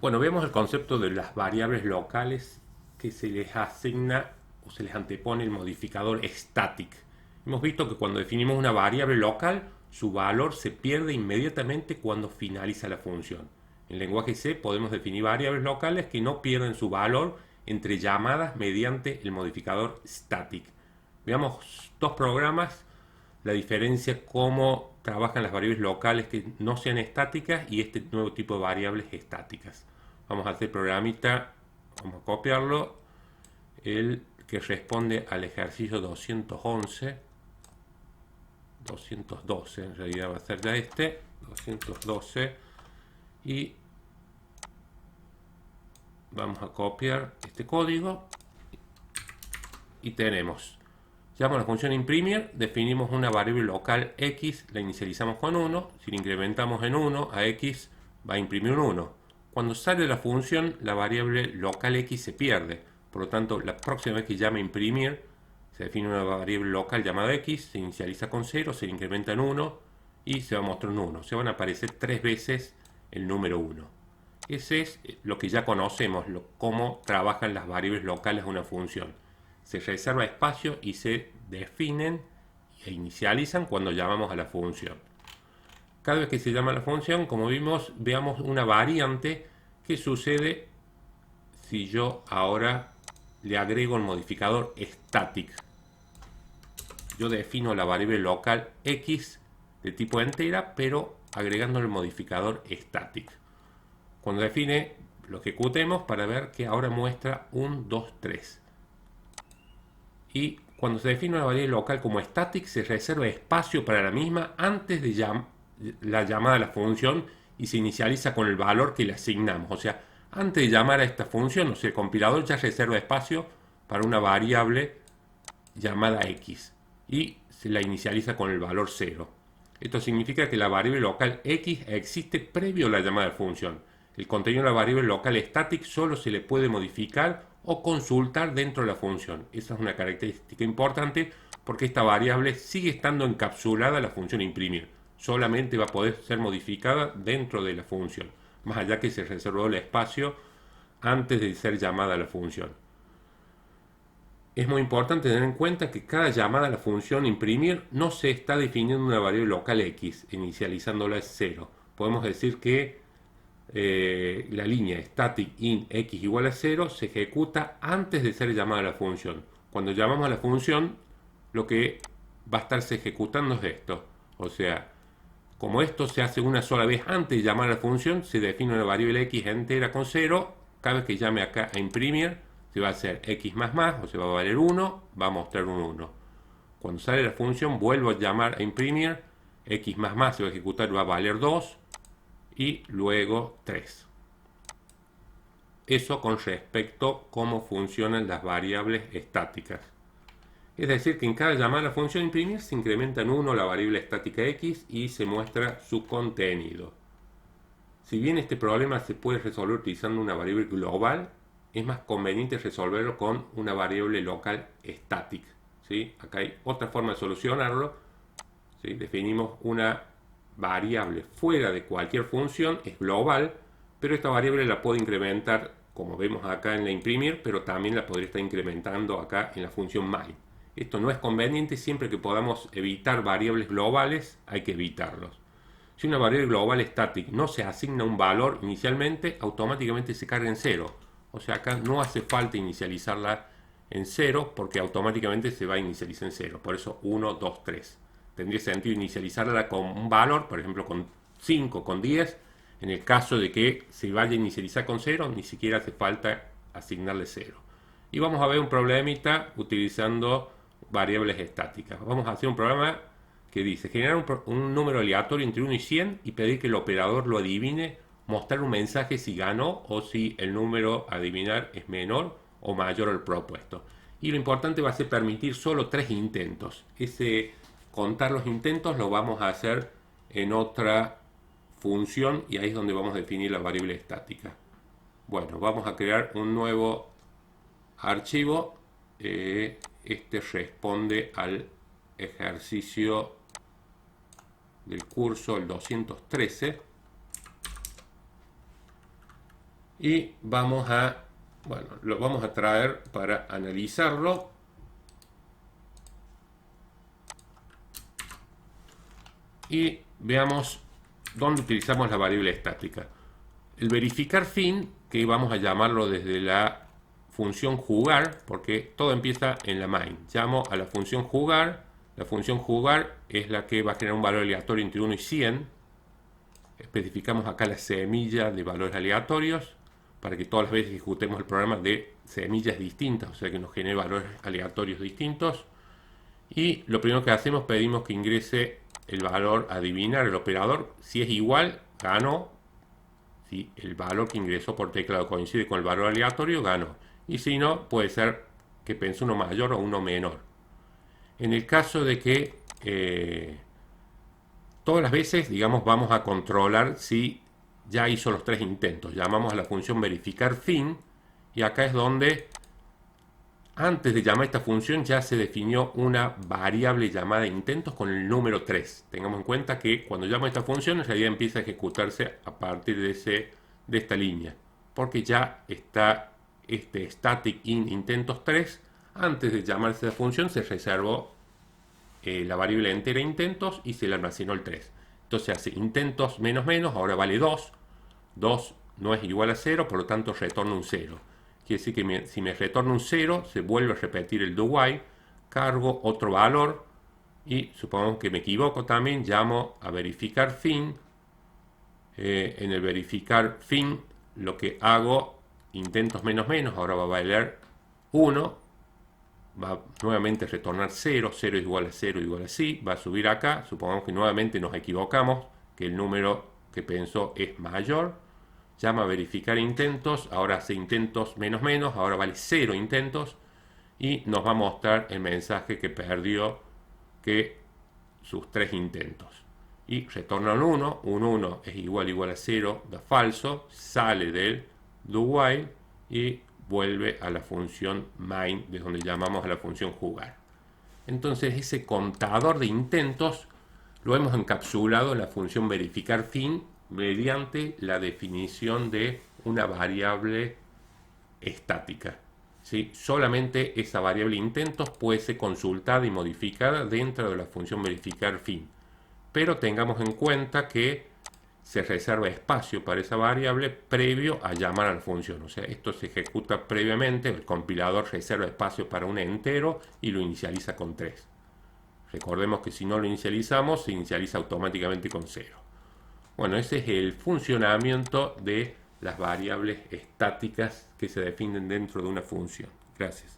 Bueno, vemos el concepto de las variables locales que se les asigna o se les antepone el modificador static. Hemos visto que cuando definimos una variable local, su valor se pierde inmediatamente cuando finaliza la función. En lenguaje C podemos definir variables locales que no pierden su valor entre llamadas mediante el modificador static. Veamos dos programas, la diferencia cómo trabajan las variables locales que no sean estáticas y este nuevo tipo de variables estáticas. Vamos a hacer programita, vamos a copiarlo, el que responde al ejercicio 211, 212 en realidad va a ser ya este, 212, y vamos a copiar este código y tenemos, llamamos a la función imprimir, definimos una variable local x, la inicializamos con 1, si la incrementamos en 1 a x va a imprimir un 1. Cuando sale de la función, la variable local x se pierde, por lo tanto la próxima vez que llame imprimir, se define una variable local llamada x, se inicializa con 0, se incrementa en 1 y se va a mostrar un 1. Se van a aparecer 3 veces el número 1. Ese es lo que ya conocemos, cómo trabajan las variables locales de una función. Se reserva espacio y se definen e inicializan cuando llamamos a la función. Cada vez que se llama a la función, como vimos, veamos una variante que sucede si yo ahora le agrego el modificador static. Yo defino la variable local x de tipo entera, pero agregando el modificador static. Cuando define, lo ejecutemos para ver que ahora muestra 1, 2, 3. Y cuando se define una variable local como static, se reserva espacio para la misma antes de la llamada a la función y se inicializa con el valor que le asignamos. O sea, antes de llamar a esta función, o sea, el compilador ya reserva espacio para una variable llamada x y se la inicializa con el valor 0. Esto significa que la variable local x existe previo a la llamada de función. El contenido de la variable local static solo se le puede modificar o consultar dentro de la función. Esa es una característica importante porque esta variable sigue estando encapsulada en la función imprimir. Solamente va a poder ser modificada dentro de la función, más allá que se reservó el espacio antes de ser llamada a la función. Es muy importante tener en cuenta que cada llamada a la función imprimir no se está definiendo una variable local x, inicializándola en 0. Podemos decir que la línea static in x igual a 0 se ejecuta antes de ser llamada a la función. Cuando llamamos a la función, lo que va a estarse ejecutando es esto. O sea, como esto se hace una sola vez antes de llamar a la función, se define una variable x entera con 0. Cada vez que llame acá a imprimir, se va a hacer x más, o se va a valer 1, va a mostrar un 1. Cuando sale la función, vuelvo a llamar a imprimir, x se va a ejecutar, va a valer 2 y luego 3. Eso con respecto a cómo funcionan las variables estáticas. Es decir, que en cada llamada a la función imprimir se incrementa en 1 la variable estática x y se muestra su contenido. Si bien este problema se puede resolver utilizando una variable global, es más conveniente resolverlo con una variable local static. ¿Sí? Acá hay otra forma de solucionarlo. ¿Sí? Definimos una variable fuera de cualquier función, es global, pero esta variable la puedo incrementar, como vemos acá en la imprimir, pero también la podría estar incrementando acá en la función main. Esto no es conveniente, siempre que podamos evitar variables globales, hay que evitarlos. Si una variable global static no se asigna un valor inicialmente, automáticamente se carga en 0. O sea, acá no hace falta inicializarla en 0 porque automáticamente se va a inicializar en 0. Por eso 1, 2, 3. Tendría sentido inicializarla con un valor, por ejemplo con 5, con 10. En el caso de que se vaya a inicializar con 0, ni siquiera hace falta asignarle 0. Y vamos a ver un problemita utilizando variables estáticas. Vamos a hacer un programa que dice generar un número aleatorio entre 1 y 100 y pedir que el operador lo adivine, mostrar un mensaje si ganó o si el número a adivinar es menor o mayor al propuesto. Y lo importante va a ser permitir solo 3 intentos. Ese contar los intentos lo vamos a hacer en otra función y ahí es donde vamos a definir la variable estática. Bueno, vamos a crear un nuevo archivo. Este responde al ejercicio del curso, el 213. Y vamos a, bueno, lo vamos a traer para analizarlo. Y veamos dónde utilizamos la variable estática. El verificar fin, que vamos a llamarlo desde la función jugar, porque todo empieza en la main. Llamo a la función jugar. La función jugar es la que va a generar un valor aleatorio entre 1 y 100. Especificamos acá la semilla de valores aleatorios para que todas las veces ejecutemos el programa de semillas distintas, o sea que nos genere valores aleatorios distintos. Y lo primero que hacemos, pedimos que ingrese el valor, adivinar el operador. Si es igual, ganó. Si el valor que ingresó por teclado coincide con el valor aleatorio, ganó. Y si no, puede ser que pense uno mayor o uno menor. En el caso de que todas las veces, digamos, vamos a controlar si ya hizo los 3 intentos. Llamamos a la función verificar fin. Y acá es donde, antes de llamar esta función, ya se definió una variable llamada intentos con el número 3. Tengamos en cuenta que cuando llamo a esta función, en realidad empieza a ejecutarse a partir de esta línea. Porque ya está este static in intentos 3. Antes de llamar a esta función, se reservó la variable entera intentos y se le almacenó el 3. Entonces hace intentos menos menos, ahora vale 2. 2 no es igual a 0, por lo tanto retorna un 0. Quiere decir que si me retorna un 0, se vuelve a repetir el do while, cargo otro valor y supongamos que me equivoco también, llamo a verificar fin. En el verificar fin lo que hago, intentos menos menos, ahora va a valer 1, va nuevamente a retornar 0, 0 es igual a 0 igual a sí, va a subir acá, supongamos que nuevamente nos equivocamos, que el número que pensó es mayor, llama a verificar intentos, ahora hace intentos menos menos, ahora vale 0 intentos y nos va a mostrar el mensaje que perdió que sus 3 intentos. Y retorna un 1, un 1 es igual a 0, da falso, sale del do while y vuelve a la función main, de donde llamamos a la función jugar. Entonces ese contador de intentos lo hemos encapsulado en la función verificar fin mediante la definición de una variable estática. ¿Sí? Solamente esa variable intentos puede ser consultada y modificada dentro de la función verificar fin. Pero tengamos en cuenta que se reserva espacio para esa variable previo a llamar a la función. O sea, esto se ejecuta previamente, el compilador reserva espacio para un entero y lo inicializa con 3. Recordemos que si no lo inicializamos, se inicializa automáticamente con 0. Bueno, ese es el funcionamiento de las variables estáticas que se definen dentro de una función. Gracias.